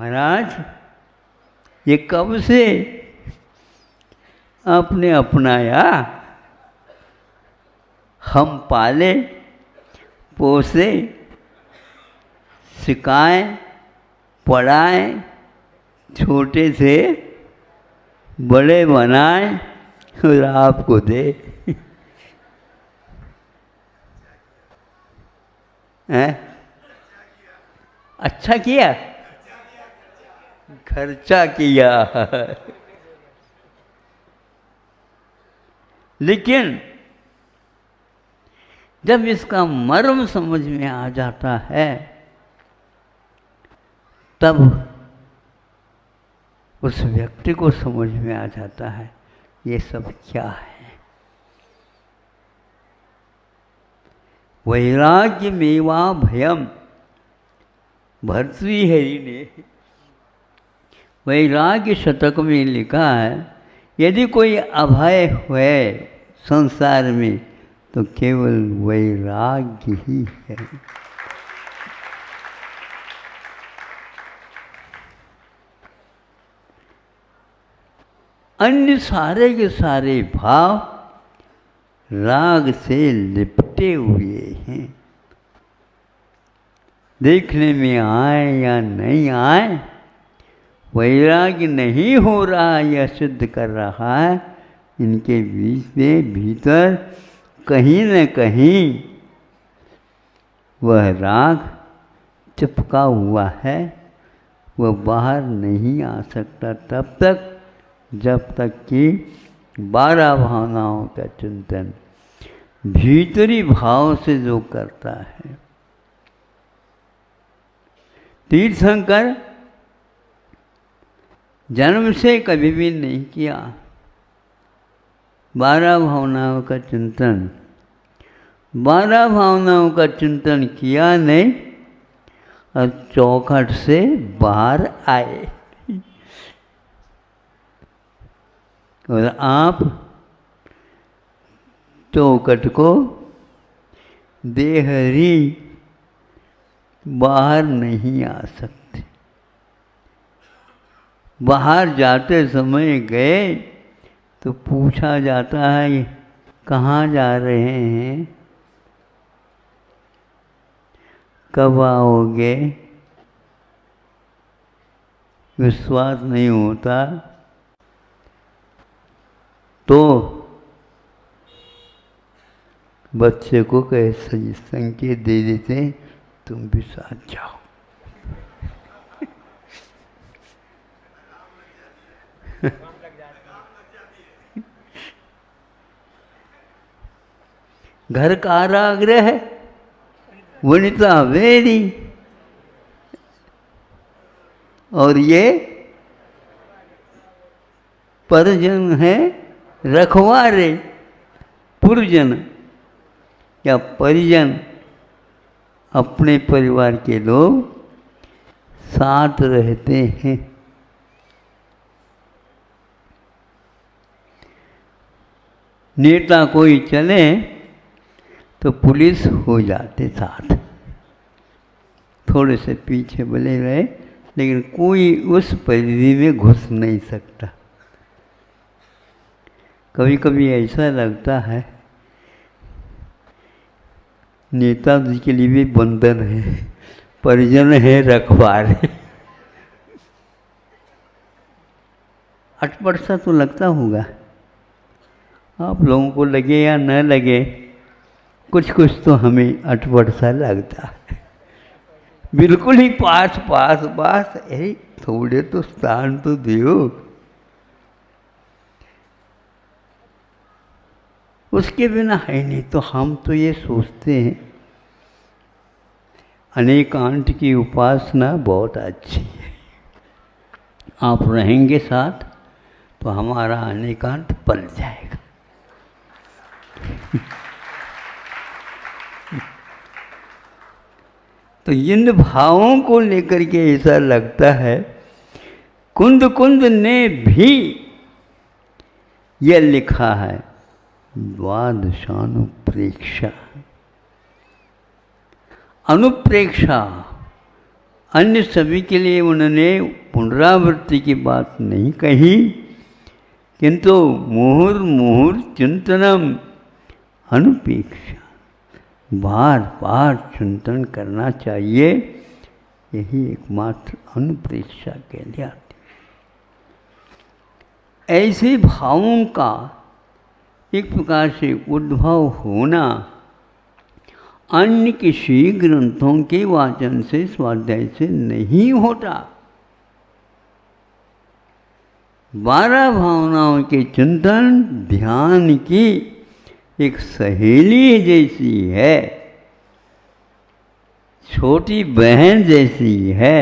महाराज ये कब से आपने अपनाया? हम पाले पोसे सिखाएं पढ़ाएं, छोटे से बड़े बनाएं और आपको दे। हैं? अच्छा किया, खर्चा किया। लेकिन जब इसका मर्म समझ में आ जाता है तब उस व्यक्ति को समझ में आ जाता है ये सब क्या है। वैराग्य मेवा भयम, भर्तृहरि ने वैराग्य शतक में लिखा है, यदि कोई अभय है संसार में तो केवल वैराग्य ही है। अन्य सारे के सारे भाव राग से लिपटे हुए हैं। देखने में आए या नहीं आए, वैराग्य नहीं हो रहा या सिद्ध कर रहा है। इनके बीच में भीतर कहीं न कहीं वह राग चिपका हुआ है, वह बाहर नहीं आ सकता तब तक जब तक कि 12 भावनाओं का चिंतन भीतरी भाव से जो करता है। तीर्थंकर जन्म से कभी भी नहीं किया 12 भावनाओं का चिंतन। 12 भावनाओं का चिंतन किया नहीं और चौखट से बाहर आए। और आप चौखट को देहरी बाहर नहीं आ सकते। बाहर जाते समय गए तो पूछा जाता है कहाँ जा रहे हैं, कब आओगे? विश्वास नहीं होता तो बच्चे को कैसे संकेत दे देते तुम भी साथ जाओ। घर कारागृह है, वनिता वेदी, और ये परजन है रखवारे, पुरजन या परिजन, अपने परिवार के लोग साथ रहते हैं। नेता कोई चले तो पुलिस हो जाते साथ, थोड़े से पीछे बने रहे, लेकिन कोई उस परिधि में घुस नहीं सकता। कभी कभी ऐसा लगता है नेताजी के लिए भी बंधन है, परिजन है, रखवारे। अटपट सा तो लगता होगा, आप लोगों को लगे या न लगे, कुछ कुछ तो हमें अटपट सा लगता है। बिल्कुल ही पास पास पास, थोड़े तो स्थान तो दियो। उसके बिना है नहीं। तो हम तो ये सोचते हैं अनेकांत की उपासना बहुत अच्छी है, आप रहेंगे साथ तो हमारा अनेकांत पल जाएगा। तो इन भावों को लेकर के ऐसा लगता है, कुंद कुंद ने भी यह लिखा है, द्वादशानुप्रेक्षा। अनुप्रेक्षा अन्य सभी के लिए उन्होंने पुनरावृत्ति की बात नहीं कही, किंतु मुहुर्मुहुर् चिंतनम अनुपेक्षा, बार बार चिंतन करना चाहिए, यही एकमात्र अनुप्रेक्षा कहलाती। ऐसे भावों का एक प्रकार से उद्भव होना अन्य किसी ग्रंथों के वाचन से, स्वाध्याय से नहीं होता। 12 भावनाओं के चिंतन ध्यान की एक सहेली जैसी है, छोटी बहन जैसी है।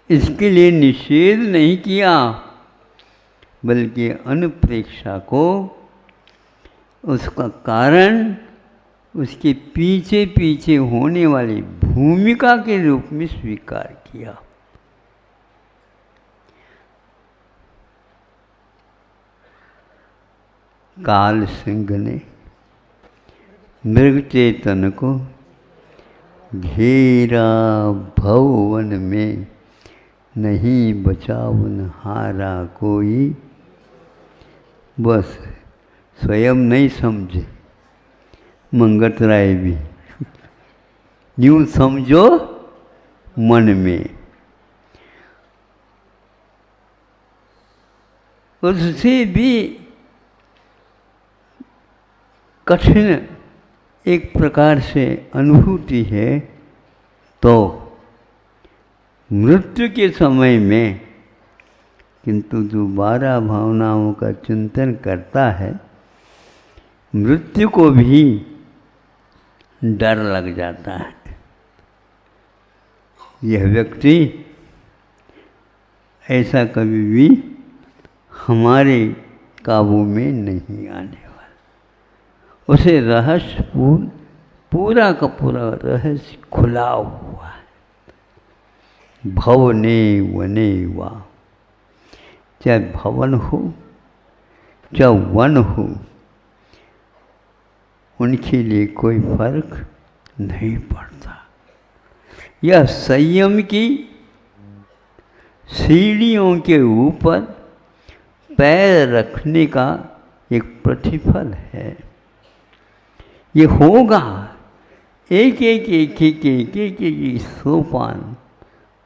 इसके लिए निषेध नहीं किया, बल्कि अनुप्रेक्षा को उसका कारण उसके पीछे पीछे होने वाली भूमिका के रूप में स्वीकार किया। काल सिंह ने मृग चेतन को घेरा भवन में, नहीं बचावन हारा कोई। बस स्वयं नहीं समझे, मंगत राय भी यूं समझो मन में। उससे भी कठिन एक प्रकार से अनुभूति है, तो मृत्यु के समय में, किंतु जो 12 भावनाओं का चिंतन करता है, मृत्यु को भी डर लग जाता है। यह व्यक्ति ऐसा कभी भी हमारे काबू में नहीं आने वाला। उसे रहस्य पूरा का पूरा रहस्य खुला हुआ है। भवने वने वा, चाहे भवन हो चाहे वन हो, उनके लिए कोई फर्क नहीं पड़ता। यह संयम की सीढ़ियों के ऊपर पैर रखने का एक प्रतिफल है। ये होगा, एक एक एक एक एक एक एक सोपान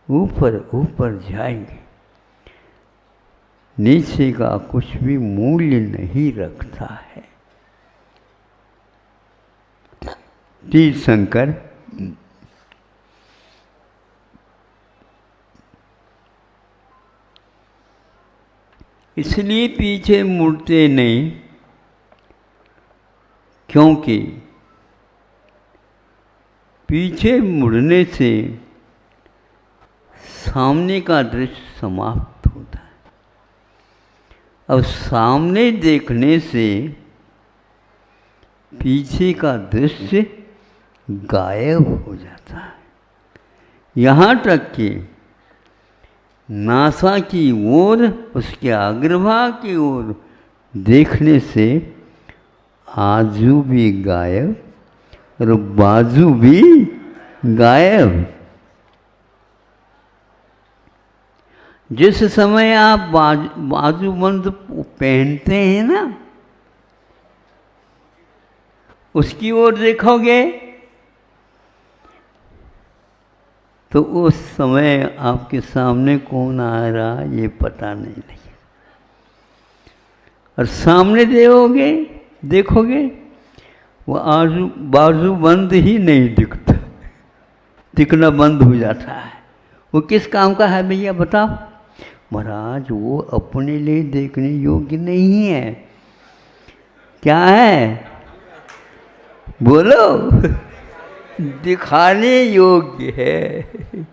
ऊपर ऊपर जाएंगे, नीचे का कुछ भी मूल्य नहीं रखता है। तीर्थंकर इसलिए पीछे मुड़ते नहीं, क्योंकि पीछे मुड़ने से सामने का दृश्य समाप्त होता है, और सामने देखने से पीछे का दृश्य गायब हो जाता है। यहाँ तक कि नासा की ओर, उसके अग्रभाग की ओर देखने से आजू भी गायब और बाजू भी गायब। जिस समय आप बाजूबंद पहनते हैं ना, उसकी ओर देखोगे तो उस समय आपके सामने कौन आ रहा ये पता नहीं। और सामने देखोगे वो बाजू बंद ही नहीं दिखता, दिखना बंद हो जाता है। वो किस काम का है भैया बताओ? महाराज वो अपने लिए देखने योग्य नहीं है। क्या है बोलो? दिखाने योग्य है।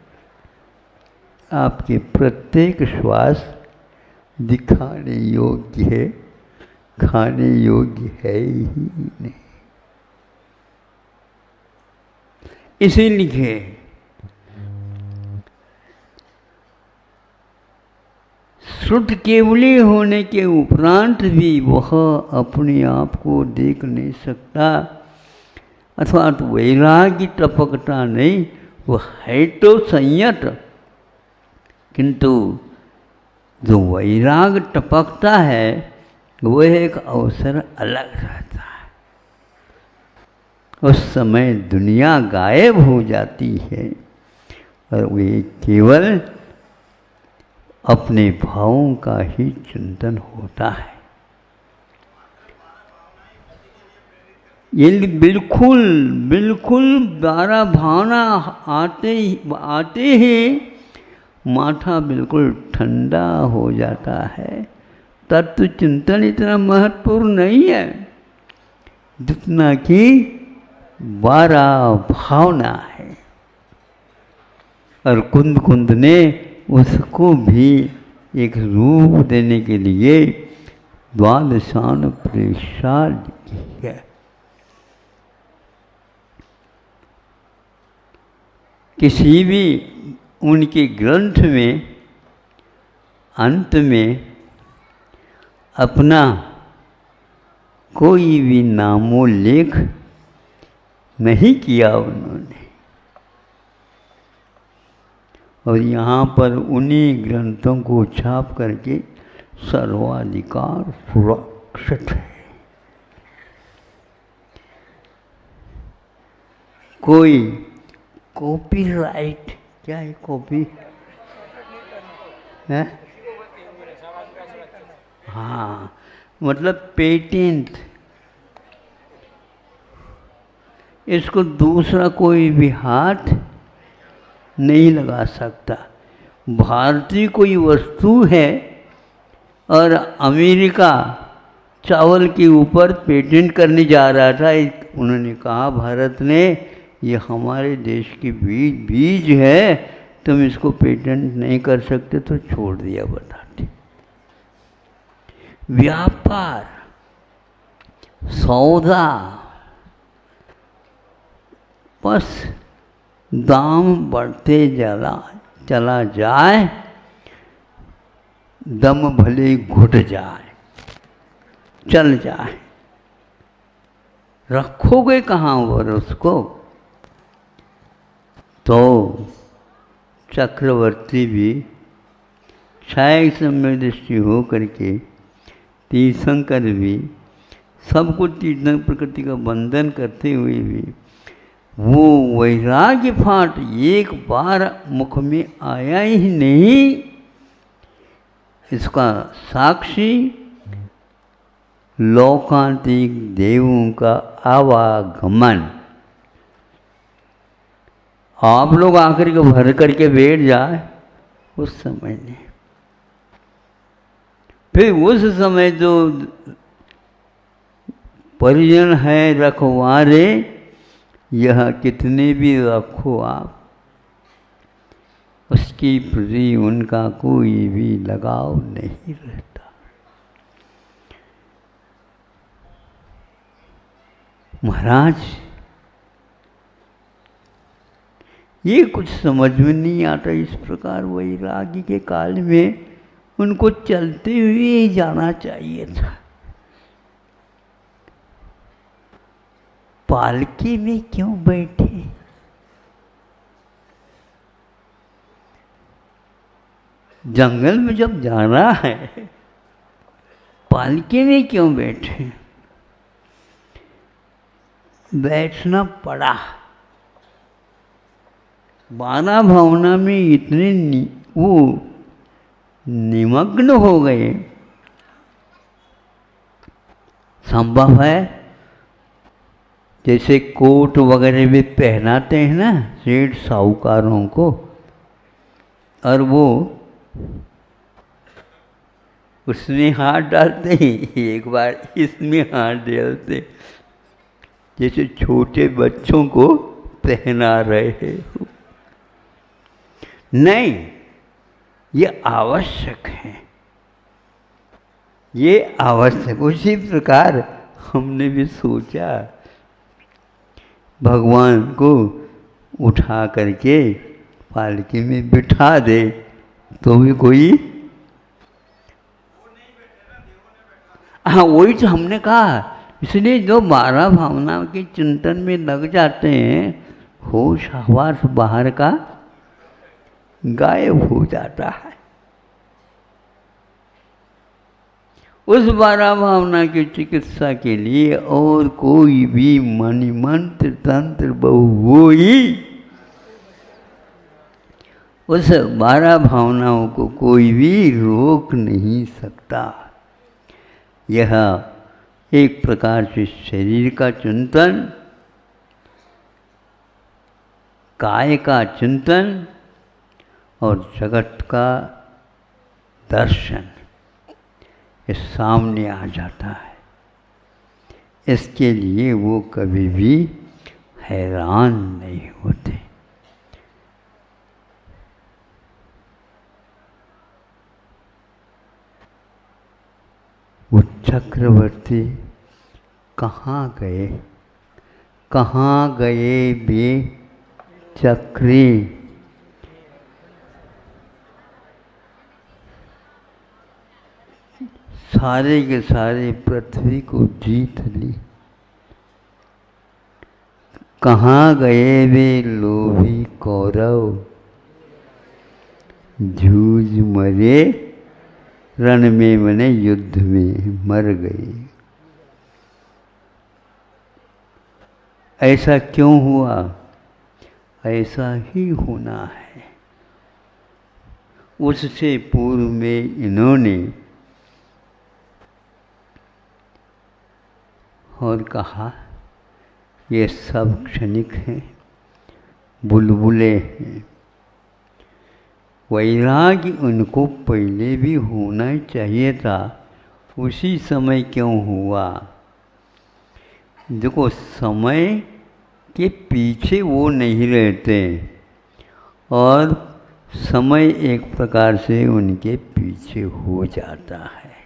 आपके प्रत्येक श्वास दिखाने योग्य है, खाने योग्य है ही नहीं। इसीलिए श्रुत केवली होने के उपरांत भी वह अपने आप को देख नहीं सकता, अथवा तो वैराग्य टपकता नहीं, वो है तो संयत, किंतु जो वैराग टपकता है वो एक अवसर अलग रहता है। उस समय दुनिया गायब हो जाती है और वे केवल अपने भावों का ही चिंतन होता है। ये बिल्कुल बिल्कुल 12 भावना आते ही माथा बिल्कुल ठंडा हो जाता है। तत्व चिंतन इतना महत्वपूर्ण नहीं है जितना कि 12 भावना है। और कुंद कुंद ने उसको भी एक रूप देने के लिए द्वादशान प्रेषा लिखी है। किसी भी उनके ग्रंथ में अंत में अपना कोई भी नामोल्लेख नहीं किया उन्होंने, और यहाँ पर उन्हीं ग्रंथों को छाप करके सर्वाधिकार सुरक्षित है। कोई कॉपीराइट, क्या है कॉपी है? हाँ, मतलब पेटेंट, इसको दूसरा कोई भी हाथ नहीं लगा सकता। भारतीय कोई वस्तु है और अमेरिका चावल के ऊपर पेटेंट करने जा रहा था, उन्होंने कहा भारत ने ये हमारे देश की बीज है, तुम इसको पेटेंट नहीं कर सकते, तो छोड़ दिया बताते। व्यापार सौदा, बस दाम बढ़ते चला जाए, दम भले घुट जाए, चल जाए, रखोगे कहाँ पर उसको? तो चक्रवर्ती भी क्षय समय दृष्टि हो करके, तीर्थंकर भी, सबको तीर्थंकर प्रकृति का बंधन करते हुए भी वो वैराग्य फाट एक बार मुख में आया ही नहीं। इसका साक्षी लोकांतिक देवों का आवागमन। आप लोग आकर के भर करके बैठ जाए उस समय नहीं, फिर उस समय जो परिजन है रखवारे, यह कितने भी रखो आप, उसकी प्रति उनका कोई भी लगाव नहीं रहता। महाराज ये कुछ समझ में नहीं आता। इस प्रकार वैरागी के काल में उनको चलते हुए ही जाना चाहिए था। पालकी में क्यों बैठे? जंगल में जब जाना है, पालकी में क्यों बैठे? बैठना पड़ा। 12 भावना में इतने वो निमग्न हो गए। संभव है जैसे कोट वगैरह भी पहनाते हैं ना सेठ साहूकारों को, और वो उसमें हाथ डालते ही एक बार इसमें हाथ डालते, जैसे छोटे बच्चों को पहना रहे हैं। नहीं, ये आवश्यक है, ये आवश्यक। उसी प्रकार हमने भी सोचा भगवान को उठा करके पालकी में बिठा दे तो भी कोई, हाँ वही तो हमने कहा। इसलिए जो 12 भावना के चिंतन में लग जाते हैं होश हवास बाहर का गायब हो जाता है। उस 12 भावना की चिकित्सा के लिए और कोई भी मणि मंत्र तंत्र बहुवोई उस 12 भावनाओं को कोई भी रोक नहीं सकता। यह एक प्रकार से शरीर का चिंतन, काय का चिंतन और जगत का दर्शन ये सामने आ जाता है। इसके लिए वो कभी भी हैरान नहीं होते। वो चक्रवर्ती कहाँ गए, कहाँ गए वे चक्री? सारे के सारे पृथ्वी को जीत ली। कहाँ गए वे लोभी कौरव, जूझ मरे रण में मने युद्ध में मर गए। ऐसा क्यों हुआ? ऐसा ही होना है। उससे पूर्व में इन्होंने और कहा ये सब क्षणिक हैं, बुलबुले हैं। वैराग्य उनको पहले भी होना चाहिए था, उसी समय क्यों हुआ? देखो, समय के पीछे वो नहीं रहते और समय एक प्रकार से उनके पीछे हो जाता है।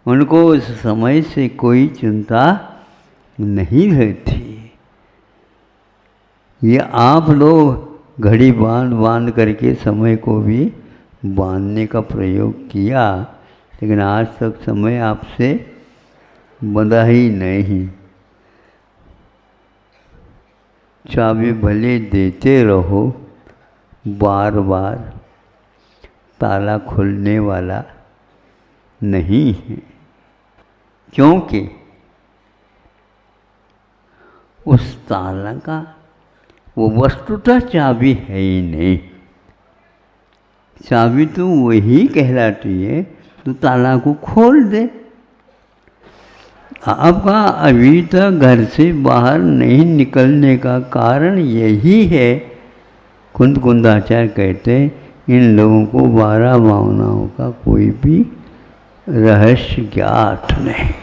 उनको उस समय से कोई चिंता नहीं रहती। ये आप लोग घड़ी बांध करके समय को भी बांधने का प्रयोग किया, लेकिन आज तक समय आपसे बंधा ही नहीं। चाबी भले देते रहो, बार बार ताला खुलने वाला नहीं है, क्योंकि उस ताला का वो वस्तुतः चाबी है ही नहीं। चाबी तो वही कहलाती है तो ताला को खोल दे। आपका अभी तक घर से बाहर नहीं निकलने का कारण यही है। कुंदाचार्य कहते हैं इन लोगों को 12 भावनाओं का कोई भी रहस्य ज्ञात नहीं।